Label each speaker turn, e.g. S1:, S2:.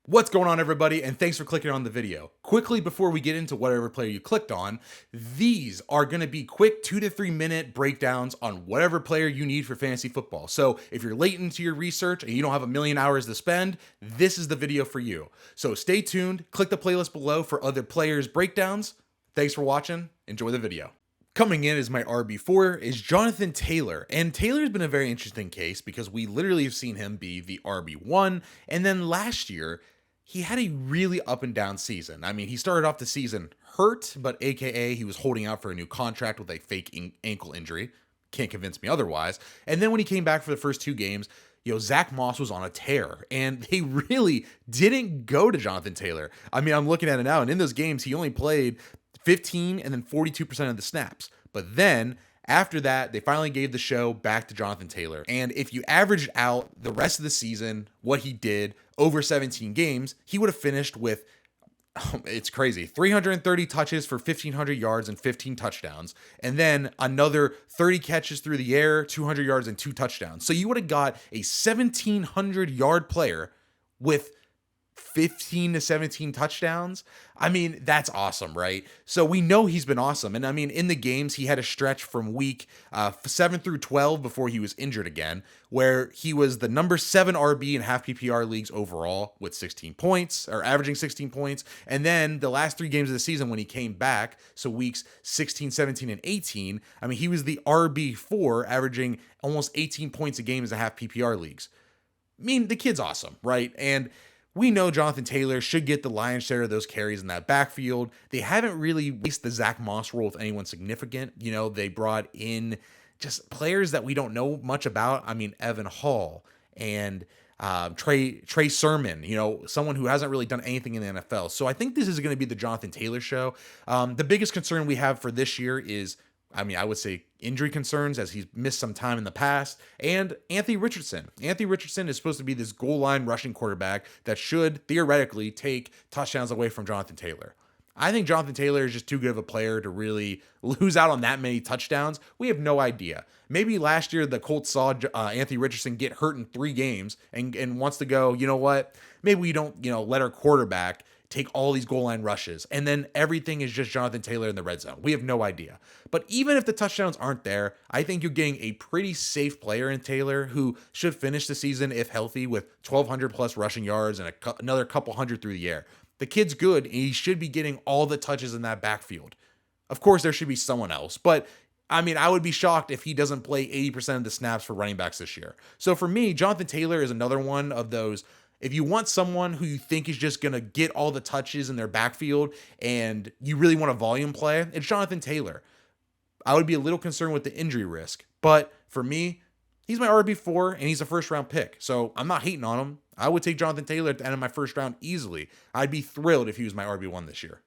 S1: What's going on, everybody, and thanks for clicking on the video. Quickly, before we get into whatever player you clicked on, these are going to be quick 2 to 3 minute breakdowns on whatever player you need for fantasy football. So if you're late into your research and you don't have a million hours to spend, this is the video for you. So stay tuned, click the playlist below for other players' breakdowns. Thanks for watching, enjoy the video. Coming in as my RB4 is Jonathan Taylor. And Taylor's been a very interesting case because we literally have seen him be the RB1. And then last year, he had a really up and down season. I mean, he started off the season hurt, but AKA he was holding out for a new contract with a fake ankle injury. Can't convince me otherwise. And then when he came back for the first 2 games, Zach Moss was on a tear, and they really didn't go to Jonathan Taylor. I mean, I'm looking at it now, and in those games, he only played 15 and then 42% of the snaps. But then after that, they finally gave the show back to Jonathan Taylor. And if you averaged out the rest of the season, what he did over 17 games, he would have finished with, it's crazy, 330 touches for 1,500 yards and 15 touchdowns. And then another 30 catches through the air, 200 yards and 2 touchdowns. So you would have got a 1,700 yard player with 15 to 17 touchdowns. I mean, that's awesome, right? So we know he's been awesome. And I mean, in the games, he had a stretch from week 7 through 12 before he was injured again, where he was the number 7 RB in half PPR leagues overall with 16 points, or averaging 16 points. And then the last 3 games of the season when he came back, so weeks 16, 17, and 18, I mean, he was the RB4, averaging almost 18 points a game as a half PPR leagues. I mean, the kid's awesome, right? And we know Jonathan Taylor should get the lion's share of those carries in that backfield. They haven't really replaced the Zach Moss role with anyone significant. They brought in just players that we don't know much about. I mean, Evan Hall and Trey Sermon, someone who hasn't really done anything in the NFL. So I think this is going to be the Jonathan Taylor show. The biggest concern we have for this year is, I would say injury concerns, as he's missed some time in the past, and Anthony Richardson. Anthony Richardson is supposed to be this goal line rushing quarterback that should theoretically take touchdowns away from Jonathan Taylor. I think Jonathan Taylor is just too good of a player to really lose out on that many touchdowns. We have no idea. Maybe last year the Colts saw Anthony Richardson get hurt in 3 games and wants to go, you know what? Maybe we don't, let our quarterback take all these goal line rushes, and then everything is just Jonathan Taylor in the red zone. We have no idea. But even if the touchdowns aren't there, I think you're getting a pretty safe player in Taylor who should finish the season, if healthy, with 1,200 plus rushing yards and another couple hundred through the air. The kid's good, and he should be getting all the touches in that backfield. Of course, there should be someone else, but I would be shocked if he doesn't play 80% of the snaps for running backs this year. So for me, Jonathan Taylor is another one of those. If you want someone who you think is just going to get all the touches in their backfield and you really want a volume play, it's Jonathan Taylor. I would be a little concerned with the injury risk, but for me, he's my RB4 and he's a first round pick. So I'm not hating on him. I would take Jonathan Taylor at the end of my first round easily. I'd be thrilled if he was my RB1 this year.